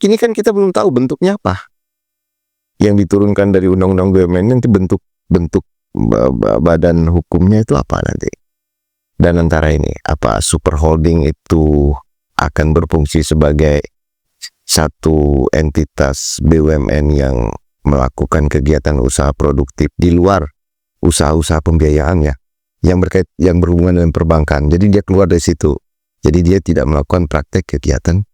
kini kan kita belum tahu bentuknya apa. Yang diturunkan dari undang-undang BUMN nanti bentuk badan hukumnya itu apa nanti. Dan antara ini, apa super holding itu akan berfungsi sebagai satu entitas BUMN yang melakukan kegiatan usaha produktif di luar usaha-usaha pembiayaannya yang berhubungan dengan perbankan. Jadi dia keluar dari situ. Jadi dia tidak melakukan praktek kegiatan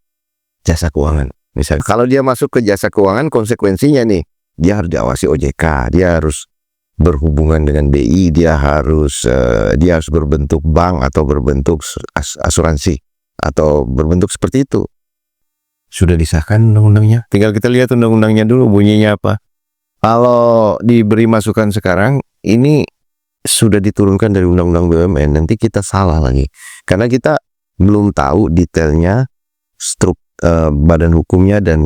jasa keuangan. Misalnya kalau dia masuk ke jasa keuangan, konsekuensinya nih, dia harus diawasi OJK, dia harus berhubungan dengan BI, dia harus berbentuk bank atau berbentuk asuransi atau berbentuk seperti itu. Sudah disahkan undang-undangnya, tinggal kita lihat undang-undangnya dulu bunyinya apa. Kalau diberi masukan sekarang, ini sudah diturunkan dari undang-undang BUMN, nanti kita salah lagi karena kita belum tahu detailnya badan hukumnya dan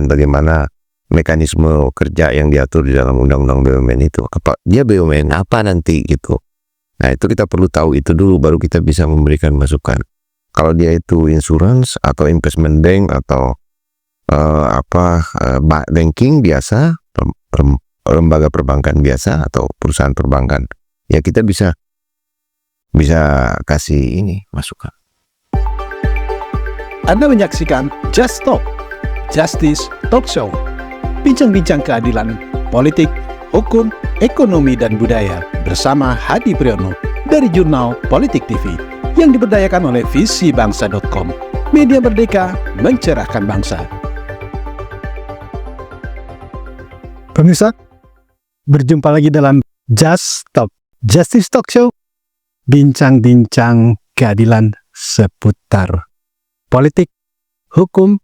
bagaimana mekanisme kerja yang diatur di dalam undang-undang BUMN itu. Apa dia BUMN apa nanti gitu. Nah, itu kita perlu tahu itu dulu baru kita bisa memberikan masukan. Kalau dia itu insurance atau investment bank atau banking biasa, lembaga perbankan biasa atau perusahaan perbankan, ya kita bisa kasih ini masukan. Anda menyaksikan Just Talk, Justice Talk Show. Bincang-bincang keadilan, politik, hukum, ekonomi, dan budaya bersama Hadi Priyono dari Jurnal Politik TV yang diberdayakan oleh visibangsa.com. Media merdeka mencerahkan bangsa. Pemirsa, berjumpa lagi dalam Just Talk, Justice Talk Show. Bincang-bincang keadilan seputar politik, hukum,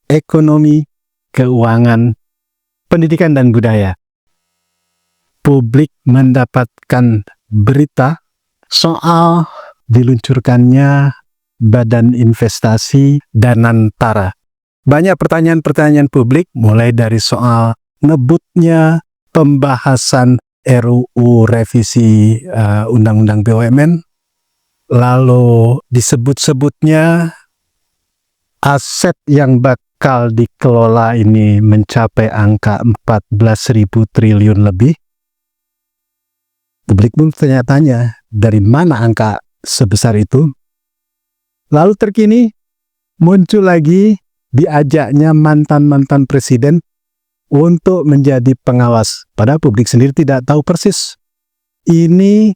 ekonomi, keuangan, pendidikan, dan budaya. Publik mendapatkan berita soal diluncurkannya Badan Investasi Danantara. Banyak pertanyaan-pertanyaan publik, mulai dari soal ngebutnya pembahasan RUU revisi Undang-Undang BUMN, lalu disebut-sebutnya aset yang bakal dikelola ini mencapai angka 14.000 triliun lebih. Publik pun tanya-tanya dari mana angka sebesar itu. Lalu terkini muncul lagi diajaknya mantan-mantan presiden untuk menjadi pengawas. Padahal publik sendiri tidak tahu persis. Ini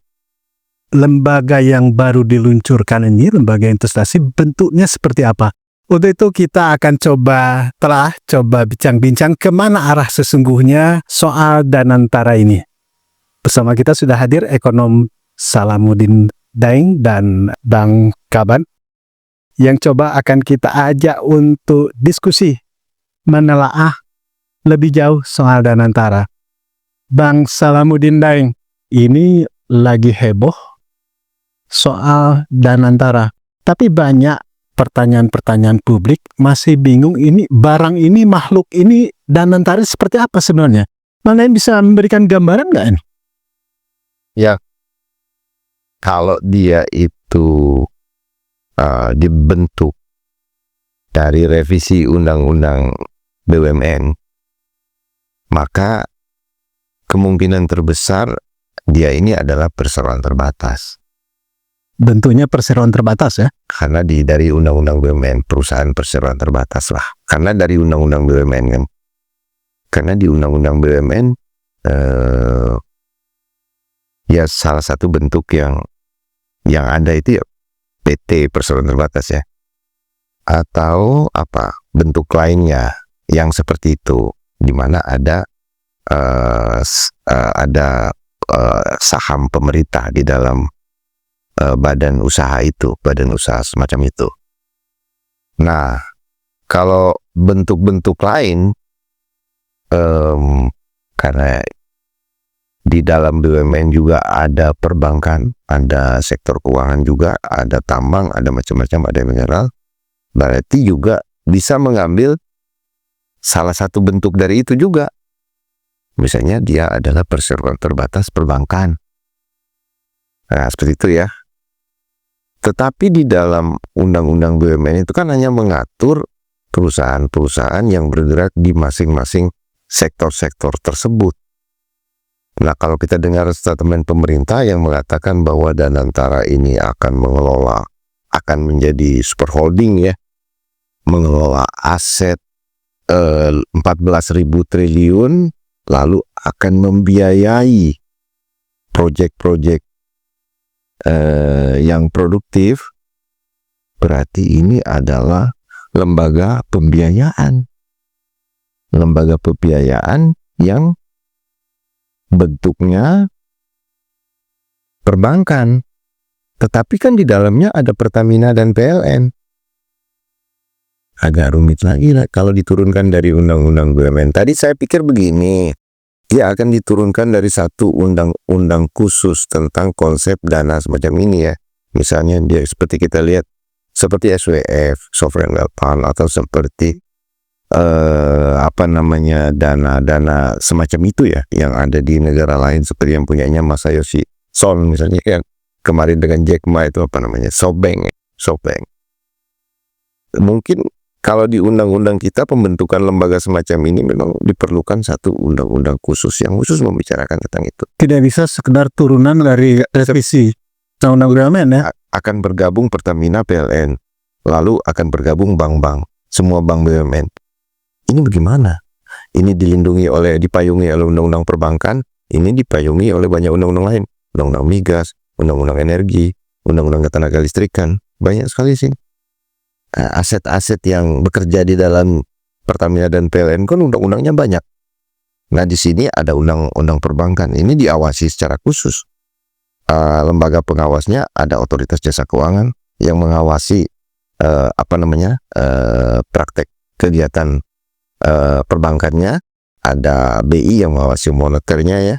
lembaga yang baru diluncurkan ini, lembaga investasi, bentuknya seperti apa? Untuk itu kita akan coba bincang-bincang kemana arah sesungguhnya soal Danantara ini. Bersama kita sudah hadir ekonom Salamuddin Daeng dan Bang Kaban yang coba akan kita ajak untuk diskusi menelaah lebih jauh soal Danantara. Bang Salamuddin Daeng, ini lagi heboh soal Danantara, tapi banyak pertanyaan-pertanyaan publik masih bingung, ini barang ini, makhluk ini, Danantara seperti apa sebenarnya? Mana yang bisa memberikan gambaran nggak ini? Ya, kalau dia itu dibentuk dari revisi Undang-Undang BUMN, maka kemungkinan terbesar dia ini adalah perseroan terbatas. Bentuknya perseroan terbatas ya? Karena dari Undang-Undang BUMN, perusahaan perseroan terbatas lah. Karena dari Undang-Undang BUMN kan. Karena di Undang-Undang BUMN ya salah satu bentuk yang ada itu ya PT perseroan terbatas ya. Atau apa bentuk lainnya yang seperti itu, di mana ada saham pemerintah di dalam badan usaha itu, badan usaha semacam itu. Nah, kalau bentuk-bentuk lain, karena di dalam BUMN juga ada perbankan, ada sektor keuangan juga, ada tambang, ada macam-macam, ada mineral, berarti juga bisa mengambil salah satu bentuk dari itu juga. Misalnya dia adalah perseroan terbatas perbankan. Nah, seperti itu ya. Tetapi di dalam Undang-Undang BUMN itu kan hanya mengatur perusahaan-perusahaan yang bergerak di masing-masing sektor-sektor tersebut. Nah, kalau kita dengar statement pemerintah yang mengatakan bahwa Danantara ini akan menjadi super holding ya, mengelola aset 14.000 triliun, lalu akan membiayai proyek-proyek yang produktif, berarti ini adalah lembaga pembiayaan yang bentuknya perbankan, tetapi kan di dalamnya ada Pertamina dan PLN. Agak rumit lagi lah kalau diturunkan dari undang-undang BUMN. Tadi saya pikir begini, dia akan diturunkan dari satu undang-undang khusus tentang konsep dana semacam ini ya. Misalnya dia seperti kita lihat, seperti SWF, Sovereign Wealth Fund, atau seperti dana-dana semacam itu ya, yang ada di negara lain seperti yang punyanya Masayoshi Son misalnya, yang kemarin dengan Jack Ma itu SoftBank. Mungkin kalau di undang-undang kita pembentukan lembaga semacam ini memang diperlukan satu undang-undang khusus yang khusus membicarakan tentang itu. Tidak bisa sekedar turunan dari revisi undang-undang BUMN ya. Akan bergabung Pertamina, PLN, lalu akan bergabung bank-bank, semua bank BUMN. Ini bagaimana? Ini dipayungi oleh undang-undang perbankan, ini dipayungi oleh banyak undang-undang lain, undang-undang migas, undang-undang energi, undang-undang ketenaga listrikan, banyak sekali sih. Aset-aset yang bekerja di dalam Pertamina dan PLN kan undang-undangnya banyak. Nah, di sini ada undang-undang perbankan, ini diawasi secara khusus. Lembaga pengawasnya ada Otoritas Jasa Keuangan yang mengawasi praktek kegiatan perbankannya, ada BI yang mengawasi moneternya ya.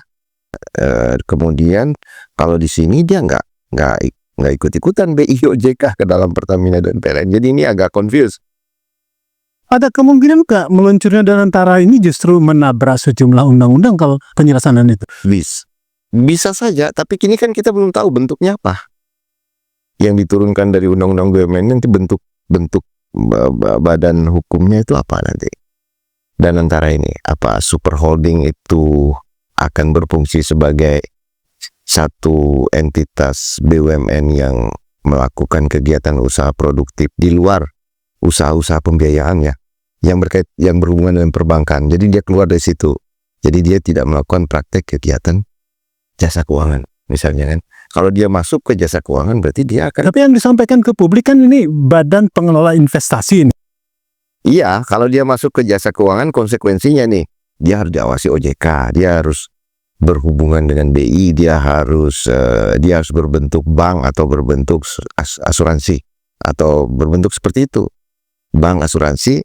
Kemudian kalau di sini dia nggak ikut-ikutan BI OJK ke dalam Pertamina dan PLN. Jadi ini agak confused. Ada kemungkinan nggak meluncurnya Danantara ini justru menabrak sejumlah undang-undang kalau penyelesaian itu? Bisa saja, tapi kini kan kita belum tahu bentuknya apa. Yang diturunkan dari undang-undang BUMN nanti bentuk badan hukumnya itu apa nanti. Dan antara ini apa super holding itu akan berfungsi sebagai satu entitas BUMN yang melakukan kegiatan usaha produktif di luar usaha-usaha pembiayaan ya, yang berhubungan dengan perbankan. Jadi dia keluar dari situ. Jadi dia tidak melakukan praktek kegiatan jasa keuangan misalnya kan. Kalau dia masuk ke jasa keuangan berarti dia akan. Tapi yang disampaikan ke publik kan ini badan pengelola investasi ini. Iya, kalau dia masuk ke jasa keuangan konsekuensinya nih, dia harus diawasi OJK, dia harus berhubungan dengan BI, dia harus berbentuk bank atau berbentuk asuransi atau berbentuk seperti itu, bank, asuransi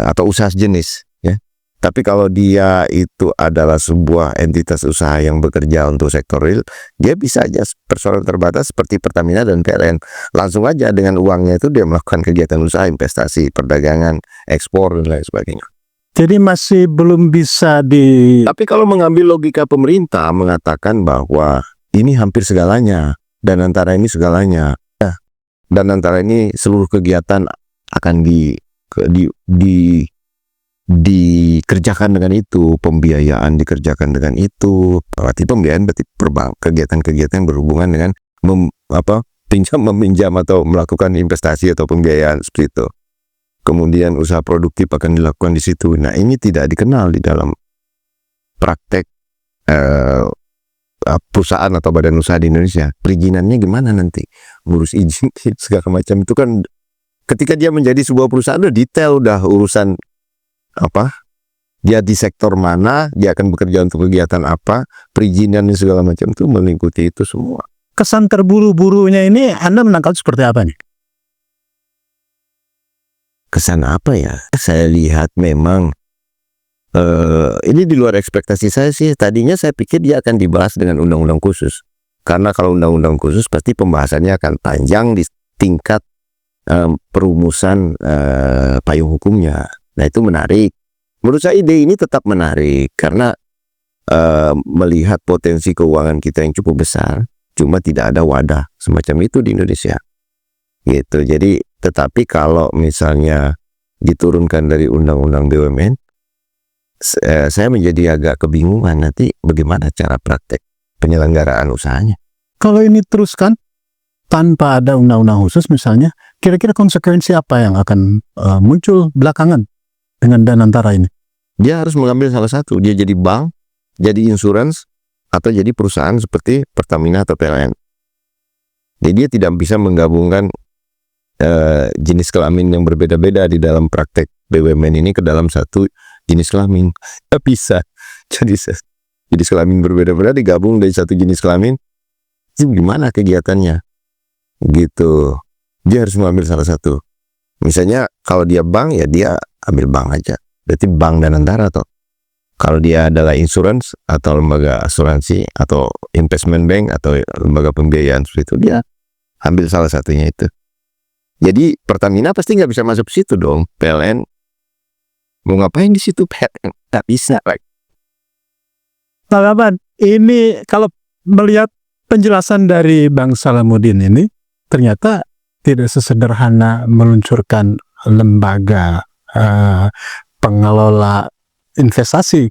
atau usaha sejenis ya. Tapi kalau dia itu adalah sebuah entitas usaha yang bekerja untuk sektor real, dia bisa aja persoalan terbatas seperti Pertamina dan PLN. Langsung aja dengan uangnya itu dia melakukan kegiatan usaha, investasi, perdagangan, ekspor dan lain sebagainya. Jadi masih belum bisa Tapi kalau mengambil logika pemerintah mengatakan bahwa ini hampir segalanya, dan antara ini segalanya, dan antara ini seluruh kegiatan akan dikerjakan dengan itu, pembiayaan dikerjakan dengan itu. Berarti pembiayaan berarti kegiatan-kegiatan yang berhubungan dengan pinjam meminjam atau melakukan investasi atau pembiayaan seperti itu. Kemudian usaha produktif akan dilakukan di situ. Nah, ini tidak dikenal di dalam praktek perusahaan atau badan usaha di Indonesia. Perizinannya gimana nanti? Ngurus izin segala macam itu kan ketika dia menjadi sebuah perusahaan udah detail, udah urusan dia di sektor mana, dia akan bekerja untuk kegiatan apa, perizinan dan segala macam itu meliputi itu semua. Kesan terburu-burunya ini Anda menangkap seperti apa nih? Kesan apa ya? Saya lihat memang ini di luar ekspektasi saya sih. Tadinya saya pikir dia akan dibahas dengan undang-undang khusus. Karena kalau undang-undang khusus pasti pembahasannya akan panjang di tingkat perumusan payung hukumnya. Nah, itu menarik. Menurut saya ide ini tetap menarik karena melihat potensi keuangan kita yang cukup besar, cuma tidak ada wadah semacam itu di Indonesia. Gitu. Jadi, tetapi kalau misalnya diturunkan dari undang-undang BUMN, saya menjadi agak kebingungan nanti bagaimana cara praktek penyelenggaraan usahanya. Kalau ini teruskan tanpa ada undang-undang khusus misalnya, kira-kira konsekuensi apa yang akan muncul belakangan dengan Danantara ini? Dia harus mengambil salah satu. Dia jadi bank, jadi insurance, atau jadi perusahaan seperti Pertamina atau PLN. Jadi dia tidak bisa menggabungkan jenis kelamin yang berbeda-beda di dalam praktek BUMN ini ke dalam satu jenis kelamin. Tidak bisa. Jadi jenis kelamin berbeda-beda digabung dari satu jenis kelamin. Itu gimana kegiatannya? Gitu. Dia harus mengambil salah satu. Misalnya kalau dia bank, ya dia ambil bank aja. Berarti bank Danantara toh. Kalau dia adalah insurance atau lembaga asuransi atau investment bank atau lembaga pembiayaan seperti itu, dia ambil salah satunya itu. Jadi Pertamina pasti nggak bisa masuk situ dong. PLN mau ngapain di situ? PLN nggak bisa. Pak Kaban, ini kalau melihat penjelasan dari Bang Salamuddin ini, ternyata tidak sesederhana meluncurkan lembaga pengelola investasi.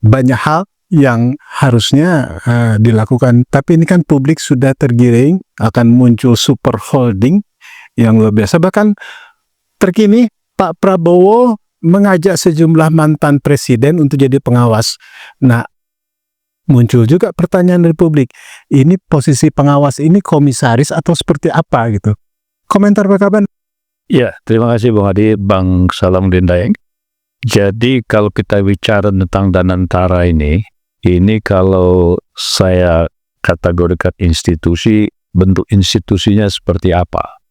Banyak hal yang harusnya dilakukan, tapi ini kan publik sudah tergiring akan muncul super holding yang luar biasa. Bahkan terkini Pak Prabowo mengajak sejumlah mantan presiden untuk jadi pengawas. Nah, muncul juga pertanyaan dari publik, ini posisi pengawas ini komisaris atau seperti apa gitu? Komentar Pak Kaban? Ya, terima kasih Bung Hadi, Bang Salamuddin Daeng. Jadi kalau kita bicara tentang Danantara ini kalau saya kategorikan institusi, bentuk institusinya seperti apa?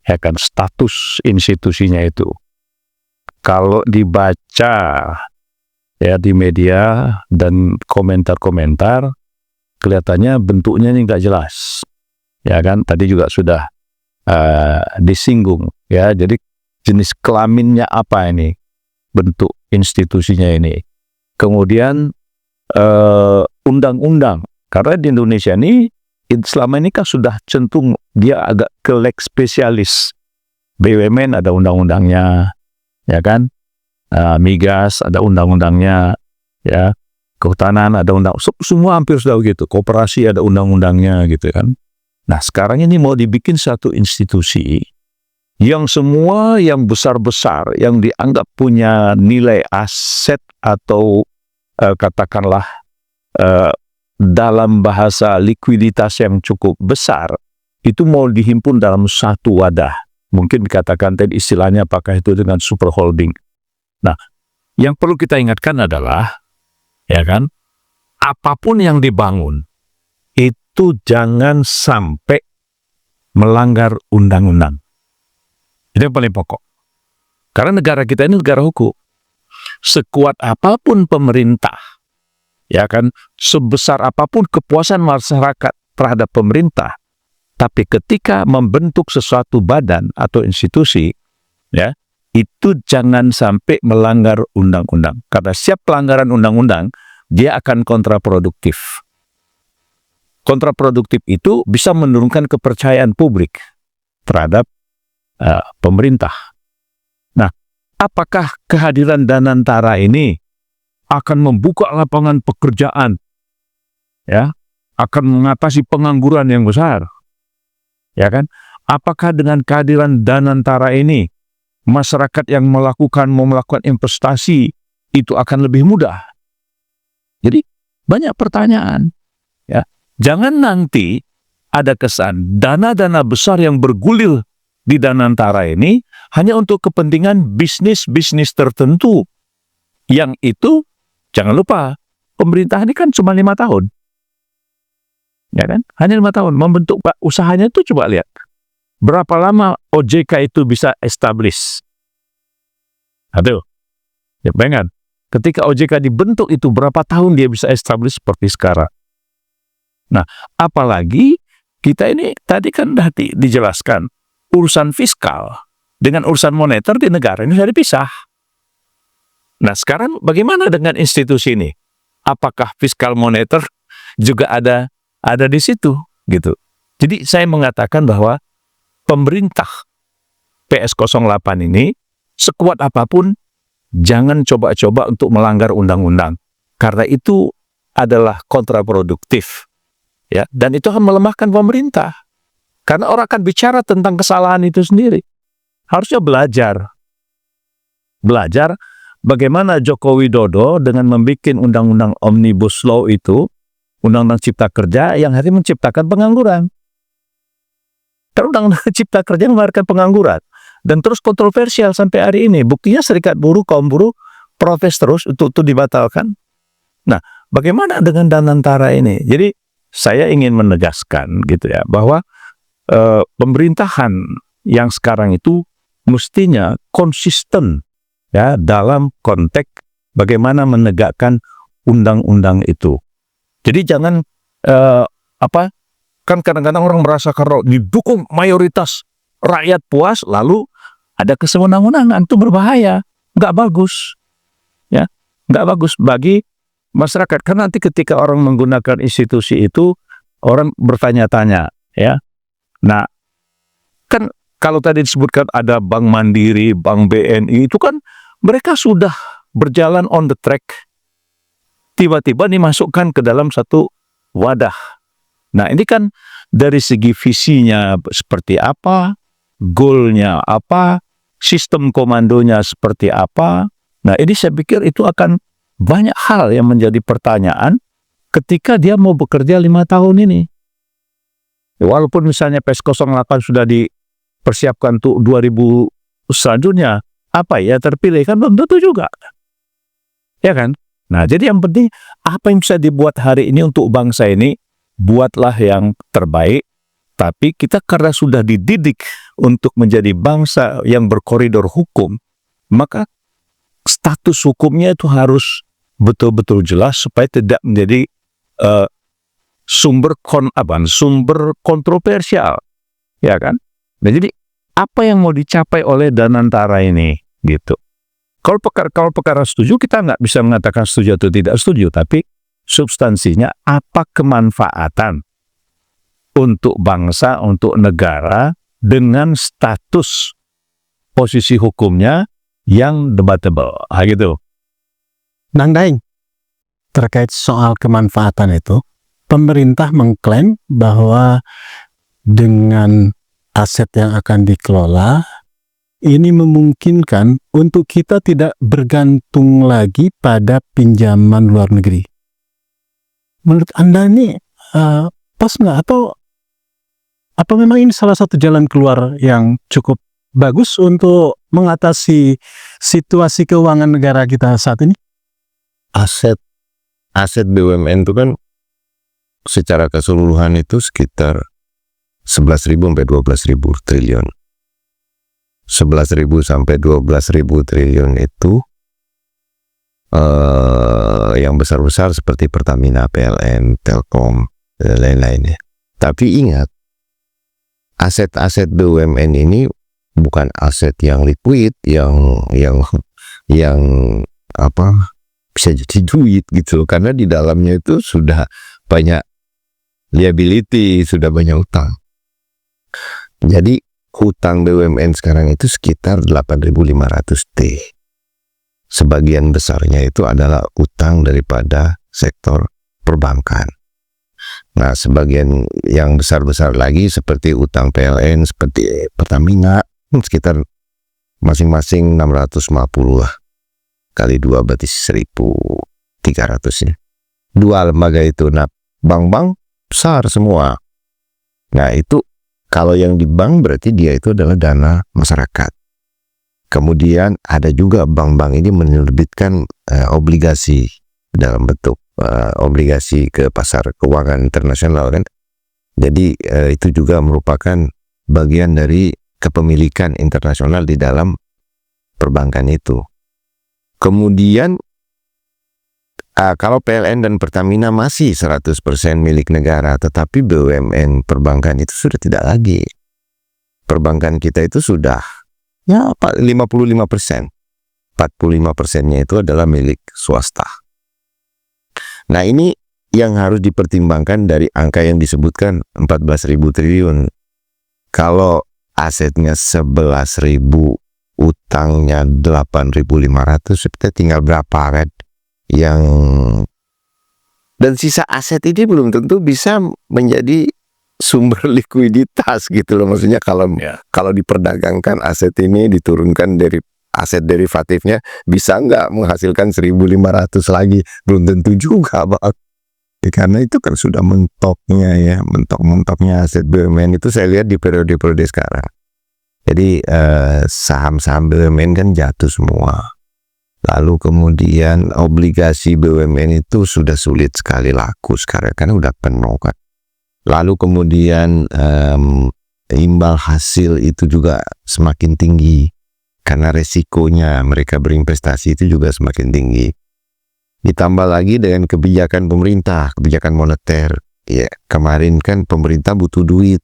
Ya kan, status institusinya itu. Kalau dibaca ya di media dan komentar-komentar, kelihatannya bentuknya ini nggak jelas. Ya kan, tadi juga sudah disinggung ya. Jadi jenis kelaminnya apa ini, bentuk institusinya ini, kemudian undang-undang, karena di Indonesia ini selama ini kan sudah cenderung dia agak ke lex spesialis. BUMN ada undang-undangnya, ya kan, migas ada undang-undangnya, ya, kehutanan ada semua hampir sudah begitu, koperasi ada undang-undangnya gitu kan. Nah, sekarang ini mau dibikin satu institusi yang semua yang besar-besar, yang dianggap punya nilai aset atau katakanlah dalam bahasa likuiditas yang cukup besar, itu mau dihimpun dalam satu wadah. Mungkin dikatakan tadi istilahnya apakah itu dengan super holding. Nah, yang perlu kita ingatkan adalah, ya kan, apapun yang dibangun, itu jangan sampai melanggar undang-undang. Itu yang paling pokok. Karena negara kita ini negara hukum. Sekuat apapun pemerintah, ya kan, sebesar apapun kepuasan masyarakat terhadap pemerintah, tapi ketika membentuk sesuatu badan atau institusi, ya, itu jangan sampai melanggar undang-undang. Karena setiap pelanggaran undang-undang, dia akan kontraproduktif. Kontraproduktif itu bisa menurunkan kepercayaan publik terhadap pemerintah. Nah, apakah kehadiran Danantara ini akan membuka lapangan pekerjaan, ya, akan mengatasi pengangguran yang besar, ya kan? Apakah dengan kehadiran Danantara ini masyarakat yang mau melakukan investasi itu akan lebih mudah? Jadi banyak pertanyaan, ya. Jangan nanti ada kesan dana-dana besar yang bergulir di Danantara ini hanya untuk kepentingan bisnis-bisnis tertentu. Yang itu, jangan lupa, pemerintah ini kan cuma 5 tahun. Ya kan? Hanya 5 tahun. Membentuk usahanya itu coba lihat. Berapa lama OJK itu bisa establish? Aduh, ya bayangkan. Ketika OJK dibentuk itu berapa tahun dia bisa establish seperti sekarang. Nah, apalagi kita ini tadi kan dijelaskan, urusan fiskal dengan urusan moneter di negara ini sudah dipisah. Nah, sekarang bagaimana dengan institusi ini? Apakah fiskal moneter juga ada di situ gitu. Jadi saya mengatakan bahwa pemerintah PS08 ini, sekuat apapun, jangan coba-coba untuk melanggar undang-undang. Karena itu adalah kontraproduktif. Ya, dan itu akan melemahkan pemerintah. Karena orang akan bicara tentang kesalahan itu sendiri. Harusnya belajar. Belajar bagaimana Joko Widodo dengan membuat undang-undang Omnibus Law itu, undang-undang Cipta Kerja yang akhirnya menciptakan pengangguran. Karena undang-undang Cipta Kerja mengeluarkan pengangguran. Dan terus kontroversial sampai hari ini. Buktinya serikat buruh, kaum buruh, protes terus untuk itu dibatalkan. Nah, bagaimana dengan Danantara ini? Jadi, saya ingin menegaskan gitu ya, bahwa pemerintahan yang sekarang itu mestinya konsisten ya dalam konteks bagaimana menegakkan undang-undang itu. Jadi jangan kan kadang-kadang orang merasa kalau didukung mayoritas rakyat puas lalu ada kesewenang-wenangan, itu berbahaya, nggak bagus, ya, nggak bagus bagi masyarakat. Karena nanti ketika orang menggunakan institusi itu orang bertanya-tanya, ya. Nah, kan kalau tadi disebutkan ada Bank Mandiri, Bank BNI, itu kan mereka sudah berjalan on the track. Tiba-tiba dimasukkan ke dalam satu wadah. Nah, ini kan dari segi visinya seperti apa, goalnya apa, sistem komandonya seperti apa. Nah, ini saya pikir itu akan banyak hal yang menjadi pertanyaan ketika dia mau bekerja 5 tahun ini. Walaupun misalnya PS08 sudah dipersiapkan untuk 2000 selanjutnya, apa ya terpilih kan belum tentu juga. Ya kan? Nah, jadi yang penting apa yang bisa dibuat hari ini untuk bangsa ini, buatlah yang terbaik. Tapi kita karena sudah dididik untuk menjadi bangsa yang berkoridor hukum, maka status hukumnya itu harus betul-betul jelas supaya tidak menjadi sumber kontroversial, ya kan? Nah, jadi apa yang mau dicapai oleh Danantara ini, gitu? Kalau perkara setuju, kita nggak bisa mengatakan setuju atau tidak setuju, tapi substansinya apa kemanfaatan untuk bangsa, untuk negara dengan status posisi hukumnya yang debatable, gitu. Nang Daeng, terkait soal kemanfaatan itu, pemerintah mengklaim bahwa dengan aset yang akan dikelola, ini memungkinkan untuk kita tidak bergantung lagi pada pinjaman luar negeri. Menurut Anda ini pas nggak? Atau apa memang ini salah satu jalan keluar yang cukup bagus untuk mengatasi situasi keuangan negara kita saat ini? Aset BUMN itu kan secara keseluruhan itu sekitar 11.000 sampai 12.000 triliun. 11.000 sampai 12.000 triliun itu yang besar-besar seperti Pertamina, PLN, Telkom, dan lain-lainnya. Tapi ingat, aset-aset BUMN ini bukan aset yang liquid, yang bisa jadi duit gitu, karena di dalamnya itu sudah banyak liability, sudah banyak utang. Jadi hutang BUMN sekarang itu sekitar 8.500 T. Sebagian besarnya itu adalah utang daripada sektor perbankan. Nah, sebagian yang besar-besar lagi seperti utang PLN, seperti Pertamina, sekitar masing-masing 650 lah. Kali 2 berarti 1.300 ya. Dua lembaga itu. Nah, bank-bank besar semua. Nah, itu kalau yang di bank berarti dia itu adalah dana masyarakat. Kemudian ada juga bank-bank ini menerbitkan obligasi dalam bentuk obligasi ke pasar keuangan internasional kan. Jadi itu juga merupakan bagian dari kepemilikan internasional di dalam perbankan itu. Kemudian kalau PLN dan Pertamina masih 100% milik negara, tetapi BUMN perbankan itu sudah tidak lagi. Perbankan kita itu sudah ya 55%. 45%-nya itu adalah milik swasta. Nah, ini yang harus dipertimbangkan dari angka yang disebutkan 14.000 triliun. Kalau asetnya 11.000, utangnya 8.500, kita tinggal berapa kan yang, dan sisa aset ini belum tentu bisa menjadi sumber likuiditas gitu loh. Maksudnya kalau diperdagangkan aset ini diturunkan dari aset derivatifnya, bisa nggak menghasilkan 1.500 lagi? Belum tentu juga, Bang. Karena itu kan sudah mentoknya aset BUMN itu saya lihat di periode sekarang. Jadi saham-saham BUMN kan jatuh semua. Lalu kemudian obligasi BUMN itu sudah sulit sekali laku sekarang karena udah penuh kan. Lalu kemudian imbal hasil itu juga semakin tinggi karena resikonya mereka berinvestasi itu juga semakin tinggi. Ditambah lagi dengan kebijakan pemerintah, kebijakan moneter. Ya, kemarin kan pemerintah butuh duit.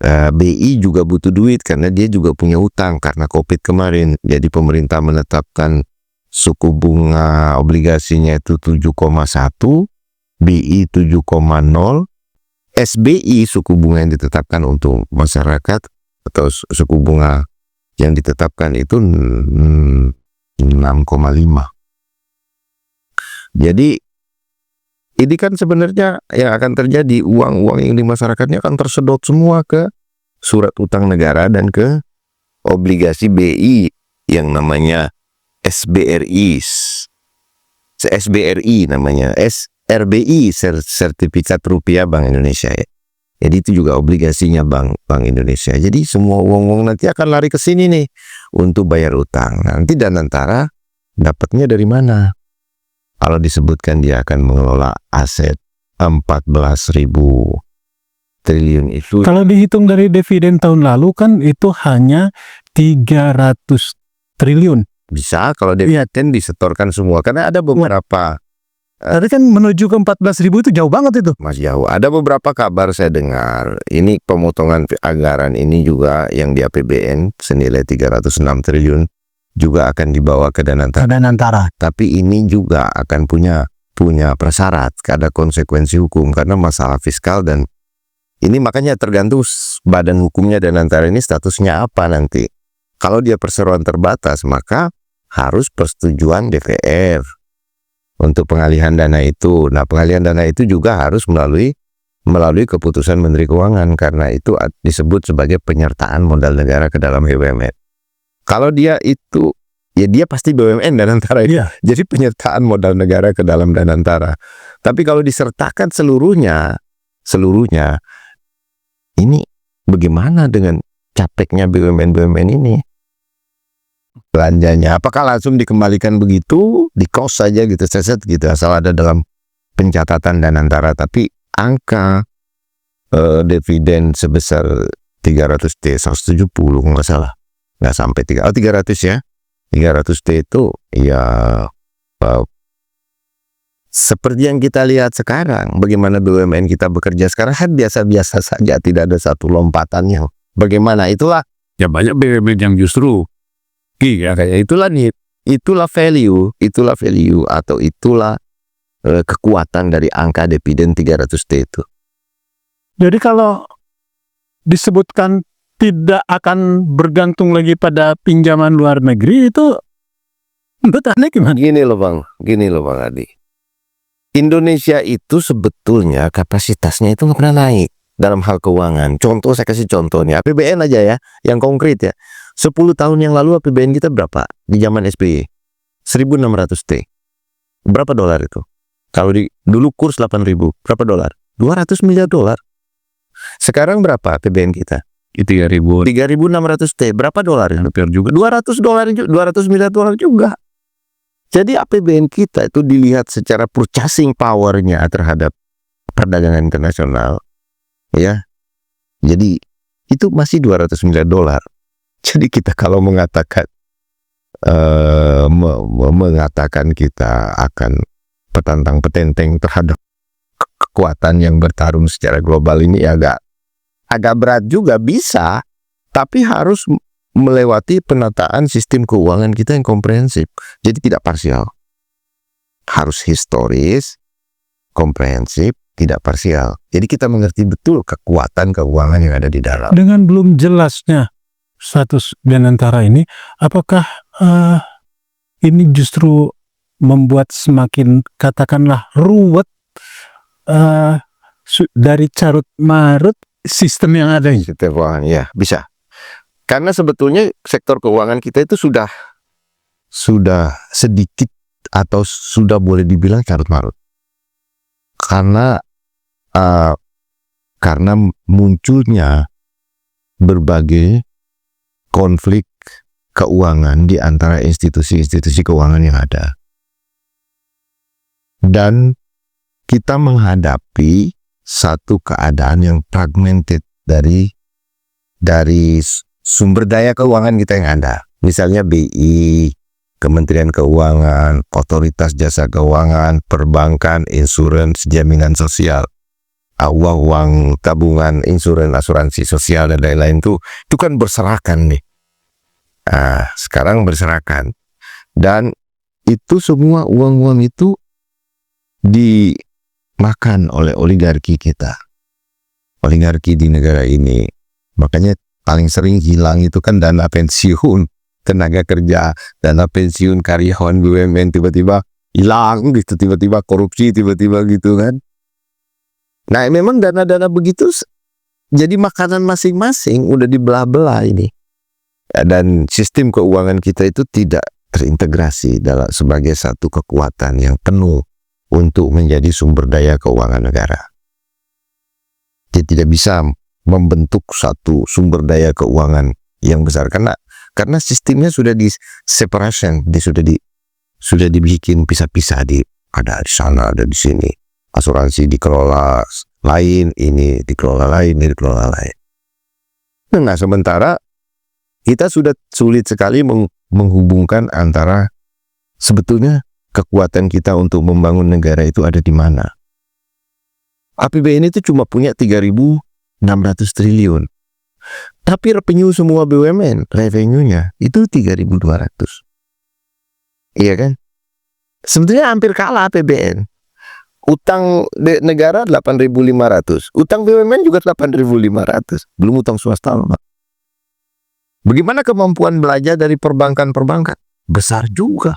BI juga butuh duit karena dia juga punya utang karena COVID kemarin. Jadi pemerintah menetapkan suku bunga obligasinya itu 7,1, BI 7,0, SBI suku bunga yang ditetapkan untuk masyarakat atau suku bunga yang ditetapkan itu 6,5. Jadi ini kan sebenarnya yang akan terjadi, uang-uang yang di masyarakatnya akan tersedot semua ke surat utang negara dan ke obligasi BI yang namanya SBRI. SBRI namanya, SRBI, Sertifikat Rupiah Bank Indonesia ya. Jadi itu juga obligasinya Bank Indonesia. Jadi semua uang-uang nanti akan lari ke sini nih untuk bayar utang. Nanti Danantara dapatnya dari mana? Kalau disebutkan dia akan mengelola aset 14.000 triliun itu. Kalau dihitung dari dividen tahun lalu kan itu hanya 300 triliun. Bisa kalau dividen disetorkan semua. Karena ada beberapa. Tadi kan menuju ke 14.000 itu jauh banget itu. Mas jauh. Ada beberapa kabar saya dengar. Ini pemotongan anggaran ini juga yang di APBN senilai 306 triliun. Juga akan dibawa ke Danantara. Tapi ini juga akan punya prasyarat, ada konsekuensi hukum karena masalah fiskal, dan ini makanya tergantung badan hukumnya Danantara ini statusnya apa nanti. Kalau dia perseroan terbatas maka harus persetujuan DPR untuk pengalihan dana itu. Nah, pengalihan dana itu juga harus melalui keputusan Menteri Keuangan karena itu disebut sebagai penyertaan modal negara ke dalam BUMN. Kalau dia itu, ya dia pasti BUMN Danantara itu. Jadi penyertaan modal negara ke dalam Danantara. Tapi kalau disertakan seluruhnya, ini bagaimana dengan capeknya BUMN ini? Belanjanya, apakah langsung dikembalikan begitu, di kos saja gitu, seset gitu, asal ada dalam pencatatan Danantara. Tapi angka dividen sebesar 300T, 170 nggak salah. Nggak sampai 300 ya. 300T itu ya seperti yang kita lihat sekarang, bagaimana BUMN kita bekerja sekarang kan biasa-biasa saja, tidak ada satu lompatannya. Bagaimana itulah Ya banyak BUMN yang justru kayak itulah value atau itulah kekuatan dari angka dividen 300T itu. Jadi kalau disebutkan tidak akan bergantung lagi pada pinjaman luar negeri itu betulnya gimana? Gini loh Bang Adi. Indonesia itu sebetulnya kapasitasnya itu nggak pernah naik dalam hal keuangan. Contoh, saya kasih contohnya APBN aja ya, yang konkret ya. 10 tahun yang lalu APBN kita berapa? Di zaman SBY 1.600T. Berapa dolar itu? Kalau dulu kurs 8.000, berapa dolar? 200 miliar dolar. Sekarang berapa APBN kita? 3.600T. Berapa dolar? hampir juga 200 miliar dolar juga. Jadi APBN kita itu dilihat secara purchasing power-nya terhadap perdagangan internasional, ya. Jadi itu masih 200 miliar dolar. Jadi kita kalau mengatakan kita akan petantang-petenteng terhadap kekuatan yang bertarung secara global ini agak berat juga, bisa, tapi harus melewati penataan sistem keuangan kita yang komprehensif. Jadi tidak parsial, harus historis, komprehensif, tidak parsial. Jadi kita mengerti betul kekuatan keuangan yang ada di dalam. Dengan belum jelasnya status Danantara ini, apakah ini justru membuat semakin katakanlah ruwet dari carut marut sistem yang ada ini? Sektor keuangan, ya bisa. Karena sebetulnya sektor keuangan kita itu sudah sedikit atau sudah boleh dibilang carut marut. Karena munculnya berbagai konflik keuangan di antara institusi-institusi keuangan yang ada. Dan kita menghadapi satu keadaan yang fragmented dari sumber daya keuangan kita yang ada. Misalnya BI, Kementerian Keuangan, Otoritas Jasa Keuangan, Perbankan, Insurans, Jaminan Sosial, uang tabungan, insurans, asuransi sosial dan lain-lain itu kan berserakan nih. Sekarang berserakan. Dan itu semua uang-uang itu dimakan oleh oligarki kita. Oligarki di negara ini. Makanya paling sering hilang itu kan dana pensiun tenaga kerja, dana pensiun karyawan BUMN tiba-tiba hilang gitu, tiba-tiba korupsi, tiba-tiba gitu kan. Nah memang dana-dana begitu jadi makanan masing-masing, udah dibelah-belah ini. Dan sistem keuangan kita itu tidak terintegrasi sebagai satu kekuatan yang penuh untuk menjadi sumber daya keuangan negara. Dia tidak bisa membentuk satu sumber daya keuangan yang besar karena sistemnya sudah di separation, sudah dibikin pisah-pisah, ada di sana, ada di sini. Asuransi dikelola lain, ini dikelola lain, ini dikelola lain. Nah, sementara kita sudah sulit sekali menghubungkan antara sebetulnya kekuatan kita untuk membangun negara itu ada di mana. APBN itu cuma punya 3.600 triliun. Tapi revenue semua BUMN, revenue-nya itu 3.200. Iya kan? Sebetulnya hampir kalah APBN. Utang negara 8.500. Utang BUMN juga 8.500. Belum utang swasta. Bagaimana kemampuan belanja dari perbankan-perbankan? Besar juga.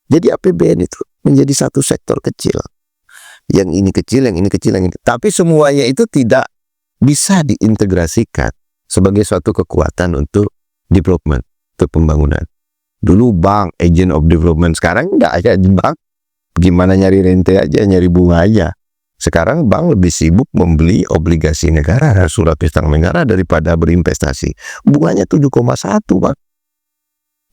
Jadi APBN itu menjadi satu sektor kecil. Yang ini kecil, yang ini kecil, yang ini. Tapi semuanya itu tidak bisa diintegrasikan sebagai suatu kekuatan untuk development, untuk pembangunan. Dulu bank, agent of development. Sekarang enggak aja bank. Gimana nyari rente aja, nyari bunga aja. Sekarang bank lebih sibuk membeli obligasi negara, surat utang negara daripada berinvestasi. Bunganya 7,1, Bang.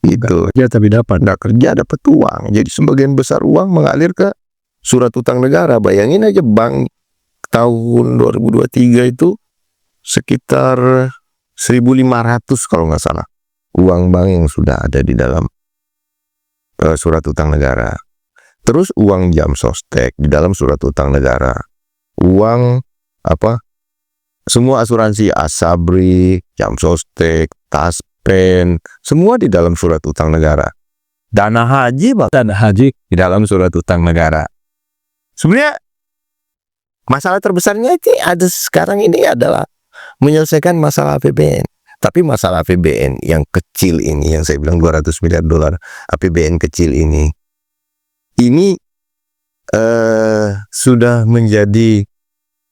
Gitu. Ya, tapi dapat. Nggak kerja, dapat uang. Jadi sebagian besar uang mengalir ke surat utang negara. Bayangin aja bank tahun 2023 itu sekitar 1.500 kalau nggak salah. Uang bank yang sudah ada di dalam surat utang negara. Terus uang jam sostek di dalam surat utang negara. Uang semua asuransi Asabri, jam sostek, Taspen, semua di dalam surat utang negara. Dana haji di dalam surat utang negara. Sebenarnya masalah terbesarnya itu ada sekarang ini adalah menyelesaikan masalah APBN. Tapi masalah APBN yang kecil ini, yang saya bilang 200 miliar dolar APBN kecil ini sudah menjadi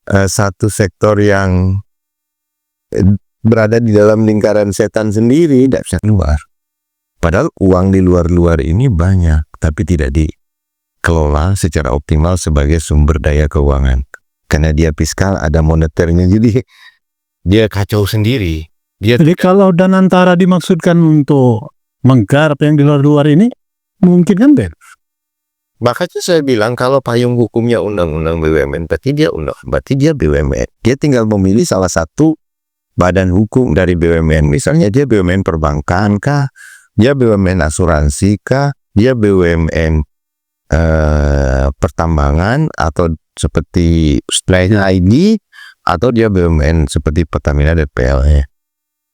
satu sektor yang berada di dalam lingkaran setan sendiri, tidak bisa keluar. Padahal uang di luar-luar ini banyak, tapi tidak dikelola secara optimal sebagai sumber daya keuangan. Karena dia fiskal, ada moneternya, jadi dia kacau sendiri. Jadi kalau Danantara dimaksudkan untuk menggarap yang di luar-luar ini, mungkin kan, Ben? Makanya saya bilang kalau payung hukumnya undang-undang BUMN, berarti dia BUMN. Dia tinggal memilih salah satu badan hukum dari BUMN. Misalnya dia BUMN perbankan kah, dia BUMN asuransi kah, dia BUMN pertambangan atau seperti Strike ID, atau dia BUMN seperti Pertamina dan PLN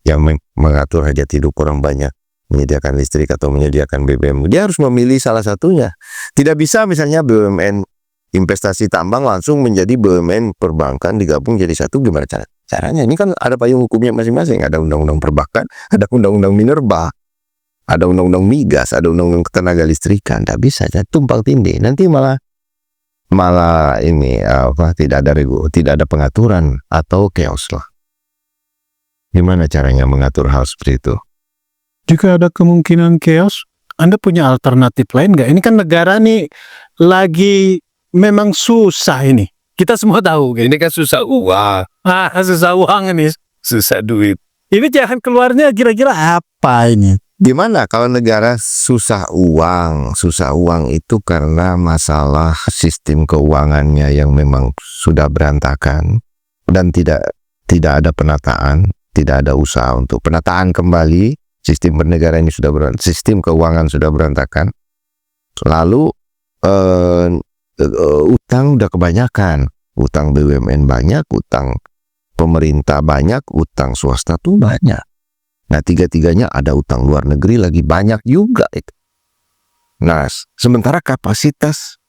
yang mengatur hajat hidup orang banyak, menyediakan listrik atau menyediakan BBM. Dia harus memilih salah satunya. Tidak bisa misalnya BUMN investasi tambang langsung menjadi BUMN perbankan digabung jadi satu, gimana caranya? Ini kan ada payung hukumnya masing-masing, ada undang-undang perbankan, ada undang-undang minerba, ada undang-undang migas, ada undang-undang ketenaga listrikan. Tidak bisa tumpang tindih, nanti malah ini tidak ada pengaturan atau chaos lah. Gimana caranya mengatur hal seperti itu? Jika ada kemungkinan chaos, Anda punya alternatif lain nggak? Ini kan negara nih lagi memang susah ini. Kita semua tahu. Ini kan susah uang. Susah uang ini. Susah duit. Ini jalan keluarnya kira-kira apa ini? Gimana kalau negara susah uang? Susah uang itu karena masalah sistem keuangannya yang memang sudah berantakan dan tidak ada penataan, tidak ada usaha untuk penataan kembali. Sistem bernegara ini sistem keuangan sudah berantakan. Lalu utang udah kebanyakan, utang BUMN banyak, utang pemerintah banyak, utang swasta tuh banyak. Nah, tiga-tiganya ada utang luar negeri lagi banyak juga itu. Nah, sementara kapasitas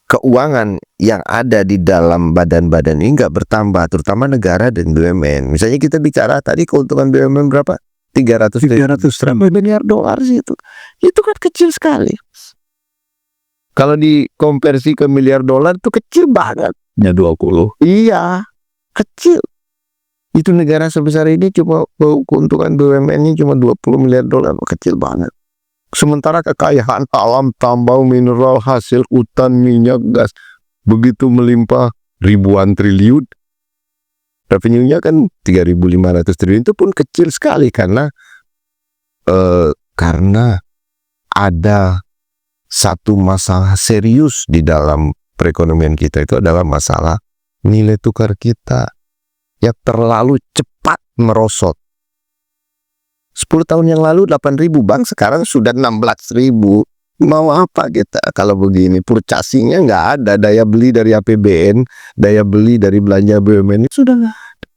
keuangan yang ada di dalam badan-badan ini nggak bertambah, terutama negara dan BUMN. Misalnya kita bicara tadi keuntungan BUMN berapa? 300 miliar dolar sih itu. Itu kan kecil sekali. Kalau dikonversi ke miliar dolar itu kecil banget. Ya 20. Iya, kecil. Itu negara sebesar ini cuma keuntungan BUMN-nya cuma 20 miliar dolar, kecil banget. Sementara kekayaan alam, tambang, mineral, hasil hutan, minyak, gas begitu melimpah ribuan triliun. Revenue-nya kan 3.500 triliun, itu pun kecil sekali karena ada satu masalah serius di dalam perekonomian kita, itu adalah masalah nilai tukar kita yang terlalu cepat merosot. 10 tahun yang lalu 8.000 bank, sekarang sudah 16.000. Mau apa kita kalau begini? Purchasing-nya nggak ada, daya beli dari APBN, daya beli dari belanja BUMN itu sudah nggak ada.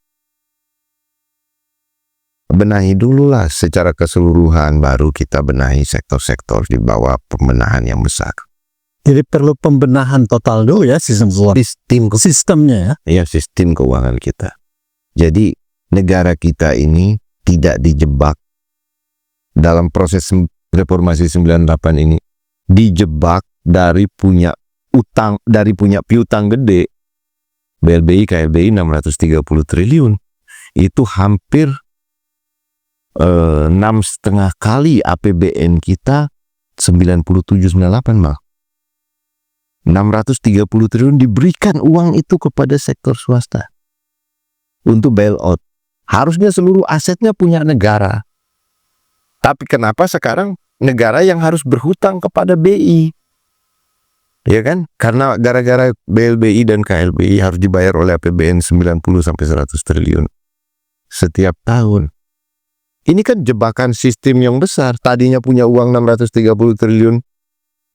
Benahi dulu lah secara keseluruhan, baru kita benahi sektor-sektor di bawah pembenahan yang besar. Jadi perlu pembenahan total dulu ya sistemnya ya. Ya, sistem keuangan kita. Jadi negara kita ini tidak dijebak dalam proses reformasi 98 ini, dijebak dari punya piutang gede. BLBI, KLBI 630 triliun. Itu hampir 6,5 kali APBN kita 97-98 mal. 630 triliun diberikan uang itu kepada sektor swasta untuk bailout. Harusnya seluruh asetnya punya negara. Tapi kenapa sekarang negara yang harus berhutang kepada BI? Ya kan? Karena gara-gara BLBI dan KLBI harus dibayar oleh APBN 90-100 triliun setiap tahun. Ini kan jebakan sistem yang besar. Tadinya punya uang 630 triliun.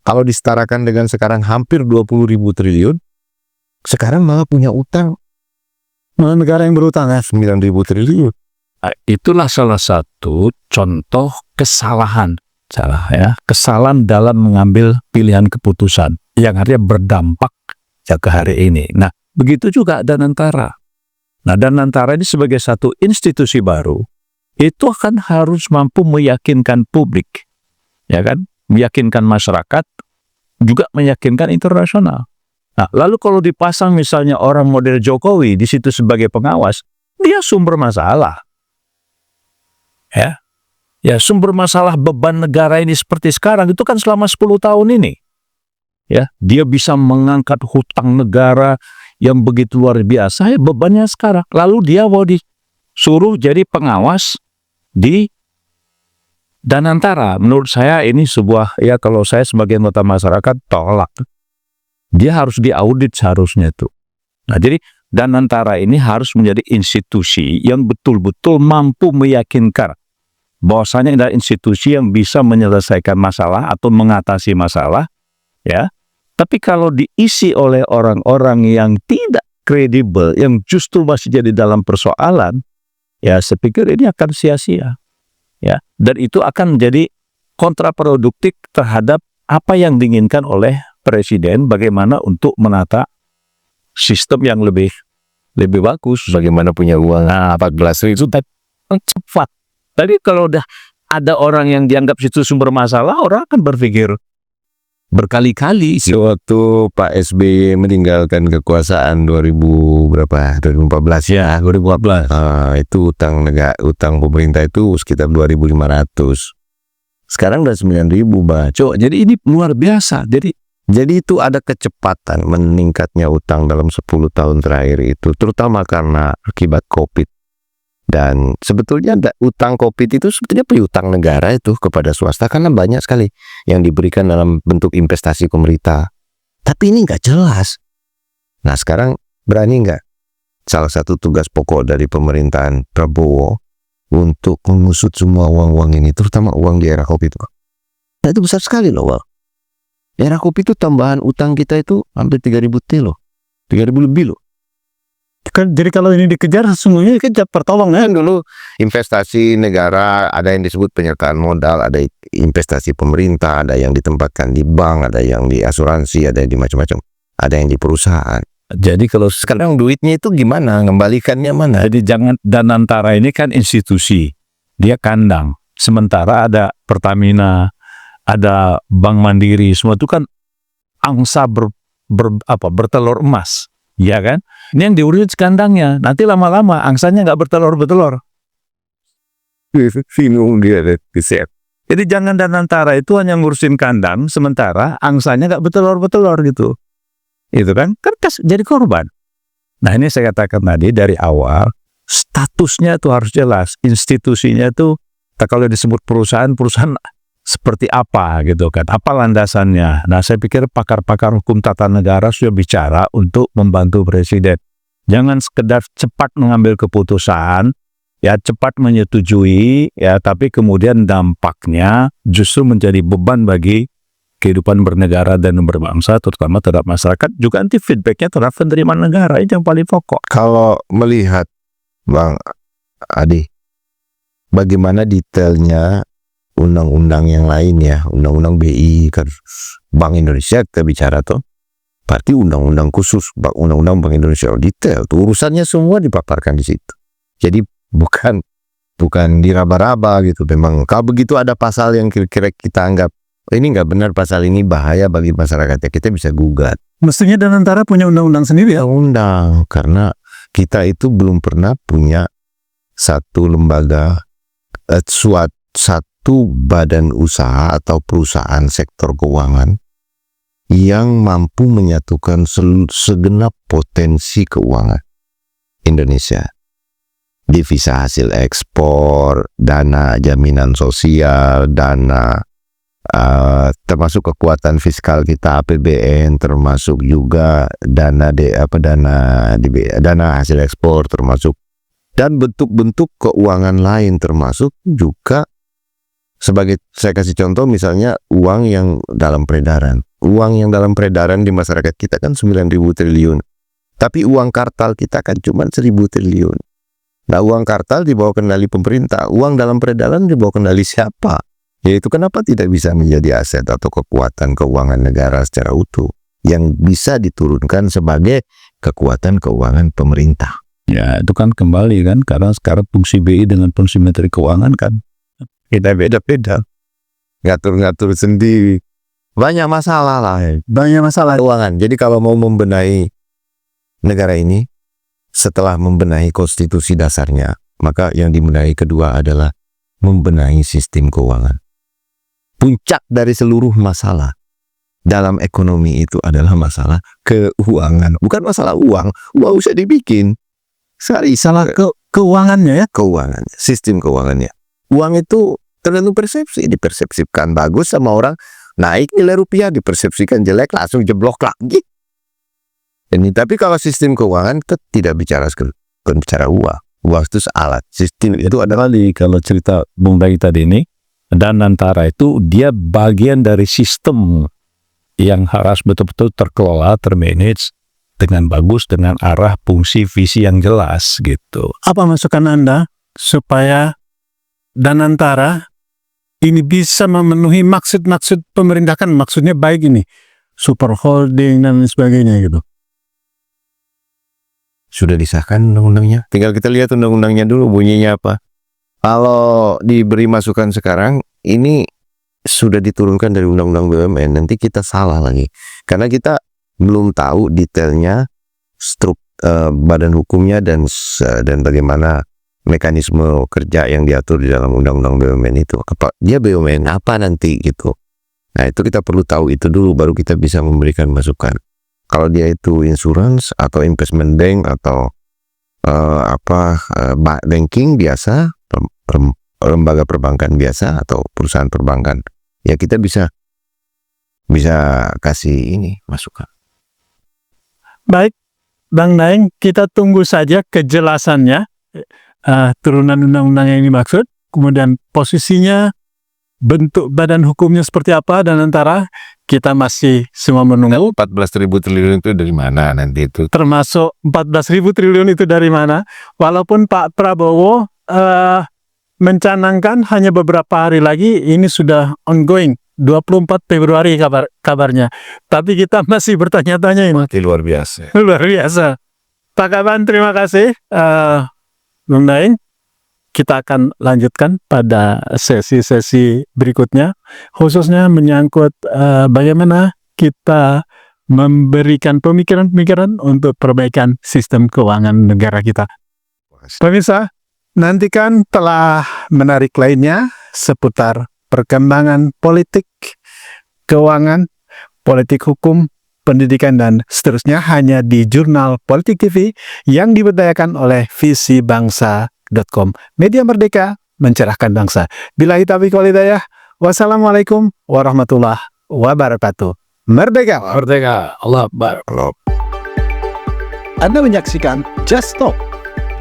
Kalau disetarakan dengan sekarang hampir 20.000 triliun. Sekarang malah punya utang. Malah negara yang berutang ya. 9.000 triliun. Itulah salah satu contoh kesalahan. Kesalahan dalam mengambil pilihan keputusan. Yang artinya berdampak ya ke hari ini. Nah, begitu juga Danantara. Nah, Danantara ini sebagai satu institusi baru, itu akan harus mampu meyakinkan publik, ya kan, meyakinkan masyarakat, juga meyakinkan internasional. Nah, lalu kalau dipasang misalnya orang model Jokowi di situ sebagai pengawas, dia sumber masalah, ya sumber masalah beban negara ini seperti sekarang itu kan selama 10 tahun ini, ya dia bisa mengangkat hutang negara yang begitu luar biasa, ya bebannya sekarang, lalu dia mau disuruh jadi pengawas di Danantara. Menurut saya ini sebuah, ya kalau saya sebagai anggota masyarakat tolak. Dia harus diaudit seharusnya itu. Nah, jadi Danantara ini harus menjadi institusi yang betul-betul mampu meyakinkan bahwasanya adalah institusi yang bisa menyelesaikan masalah atau mengatasi masalah, ya. Tapi kalau diisi oleh orang-orang yang tidak kredibel, yang justru masih jadi dalam persoalan, ya saya pikir ini akan sia-sia, ya, dan itu akan menjadi kontraproduktif terhadap apa yang diinginkan oleh presiden bagaimana untuk menata sistem yang lebih bagus. Bagaimana punya uang Nah, 14 ribu. itu cepat. Tadi kalau udah ada orang yang dianggap situ sumber masalah, orang akan berpikir berkali-kali. Sewaktu Pak SBY meninggalkan kekuasaan 2014 Ya, 2014. itu utang pemerintah itu sekitar 2.500. Sekarang udah 9.000, Bah. Jadi ini luar biasa. Jadi itu ada kecepatan meningkatnya utang dalam 10 tahun terakhir itu, terutama karena akibat COVID. Dan sebetulnya utang COVID itu sebetulnya piutang negara itu kepada swasta, karena banyak sekali yang diberikan dalam bentuk investasi pemerintah. Tapi ini nggak jelas. Nah sekarang berani nggak salah satu tugas pokok dari pemerintahan Prabowo untuk mengusut semua uang-uang ini, terutama uang di era COVID. Nah itu besar sekali loh, Wal. Era COVID itu tambahan utang kita itu hampir 3.000 T loh. 3.000 lebih loh. Jadi kalau ini dikejar sesungguhnya dikejar pertolong ya. Kan dulu investasi negara ada yang disebut penyertaan modal, ada investasi pemerintah, ada yang ditempatkan di bank, ada yang di asuransi, ada yang di macam-macam, ada yang di perusahaan. Jadi kalau Sekarang duitnya itu gimana? Ngembalikannya mana? Jadi jangan, Danantara ini kan institusi, dia kandang. Sementara ada Pertamina, ada Bank Mandiri, semua itu kan angsa bertelur emas, ya kan? Ini yang diurus kandangnya, nanti lama-lama angsanya nggak bertelur. Bingung dia deh, geser. Jadi jangan Danantara itu hanya ngurusin kandang, sementara angsanya nggak bertelur gitu. Itu kan jadi korban. Nah ini saya katakan tadi dari awal, statusnya itu harus jelas, institusinya itu kalau disebut perusahaan seperti apa gitu kan, apa landasannya. Nah saya pikir pakar-pakar hukum tata negara sudah bicara untuk membantu presiden. Jangan sekedar cepat mengambil keputusan, ya cepat menyetujui, ya tapi kemudian dampaknya justru menjadi beban bagi kehidupan bernegara dan berbangsa, terutama terhadap masyarakat, juga nanti feedbacknya terhadap penerimaan negara, itu yang paling pokok. Kalau melihat Bang Adi, bagaimana detailnya undang-undang yang lain ya, undang-undang BI, kan Bank Indonesia kita bicara tuh, berarti undang-undang khusus, undang-undang Bank Indonesia detail, tuh urusannya semua dipaparkan di situ. Jadi bukan diraba-raba gitu. Memang kalau begitu ada pasal yang kira-kira kita anggap ini nggak benar, pasal ini bahaya bagi masyarakat, ya kita bisa gugat. Mestinya Danantara punya undang-undang sendiri ya. Undang, karena kita itu belum pernah punya satu lembaga, satu badan usaha atau perusahaan sektor keuangan yang mampu menyatukan segenap potensi keuangan Indonesia. Devisa hasil ekspor, dana jaminan sosial, dana termasuk kekuatan fiskal kita APBN, termasuk juga dana hasil ekspor, termasuk dan bentuk-bentuk keuangan lain, termasuk juga sebagai saya kasih contoh misalnya uang yang dalam peredaran. Uang yang dalam peredaran di masyarakat kita kan 9.000 triliun. Tapi uang kartal kita kan cuma 1.000 triliun. Nah, uang kartal di bawah kendali pemerintah, uang dalam peredaran di bawah kendali siapa? Yaitu kenapa tidak bisa menjadi aset atau kekuatan keuangan negara secara utuh yang bisa diturunkan sebagai kekuatan keuangan pemerintah. Ya itu kan kembali kan, karena sekarang fungsi BI dengan fungsi Menteri Keuangan kan kita beda-beda, ngatur-ngatur sendiri. Banyak masalah lah. Banyak masalah. Keuangan. Jadi kalau mau membenahi negara ini, setelah membenahi konstitusi dasarnya, maka yang dibenahi kedua adalah membenahi sistem keuangan. Puncak dari seluruh masalah dalam ekonomi itu adalah masalah keuangan. Bukan masalah uang. Uang bisa dibikin. Salah keuangannya ya. Keuangan, sistem keuangannya. Uang itu tergantung persepsi. Dipersepsikan bagus sama orang, naik nilai rupiah, dipersepsikan jelek, langsung jeblok lagi. Tapi kalau sistem keuangan kita tidak bicara uang. Uang itu alat. Sistem itu adalah kalau cerita Bung Dai tadi ini, Danantara itu dia bagian dari sistem yang harus betul-betul terkelola, termanage dengan bagus, dengan arah fungsi visi yang jelas gitu. Apa masukan Anda supaya Danantara ini bisa memenuhi maksud-maksud pemerintah, kan maksudnya baik ini, super holding dan lain sebagainya gitu. Sudah disahkan undang-undangnya. Tinggal kita lihat undang-undangnya dulu bunyinya apa. Kalau diberi masukan sekarang, ini sudah diturunkan dari undang-undang BUMN, nanti kita salah lagi. Karena kita belum tahu detailnya badan hukumnya dan bagaimana mekanisme kerja yang diatur di dalam undang-undang BUMN itu. Dia BUMN apa nanti gitu. Nah, itu kita perlu tahu itu dulu baru kita bisa memberikan masukan. Kalau dia itu insurance atau investment bank atau banking biasa, lembaga perbankan biasa atau perusahaan perbankan, ya kita bisa kasih ini masukan. Baik, Bang Daeng, kita tunggu saja kejelasannya turunan undang-undang yang dimaksud, kemudian posisinya, bentuk badan hukumnya seperti apa, dan antara kita masih semua menunggu. 14.000 triliun itu dari mana nanti itu? Termasuk 14.000 triliun itu dari mana? Walaupun Pak Prabowo mencanangkan hanya beberapa hari lagi, ini sudah ongoing, 24 Februari kabarnya. Tapi kita masih bertanya-tanya ini. Luar biasa. Luar biasa. Pak Kaban, terima kasih. Bang Daeng, kita akan lanjutkan pada sesi-sesi berikutnya, khususnya menyangkut bagaimana kita memberikan pemikiran-pemikiran untuk perbaikan sistem keuangan negara kita. Pemirsa, nantikan telah menarik lainnya seputar perkembangan politik, keuangan, politik hukum, pendidikan, dan seterusnya hanya di Jurnal Politik TV yang diberdayakan oleh visibangsa.com. Media merdeka, mencerahkan bangsa. Billahi taufiq wal hidayah. Wassalamualaikum warahmatullahi wabarakatuh. Merdeka! Merdeka, Allah Akbar. Anda menyaksikan Just Talk,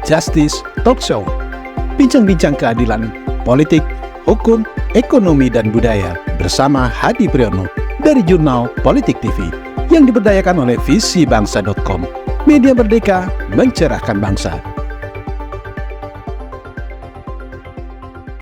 Justice Talk Show. Bincang-bincang keadilan, politik, hukum, ekonomi, dan budaya bersama Hadi Priyono dari Jurnal Politik TV yang diberdayakan oleh visibangsa.com. Media merdeka, mencerahkan bangsa.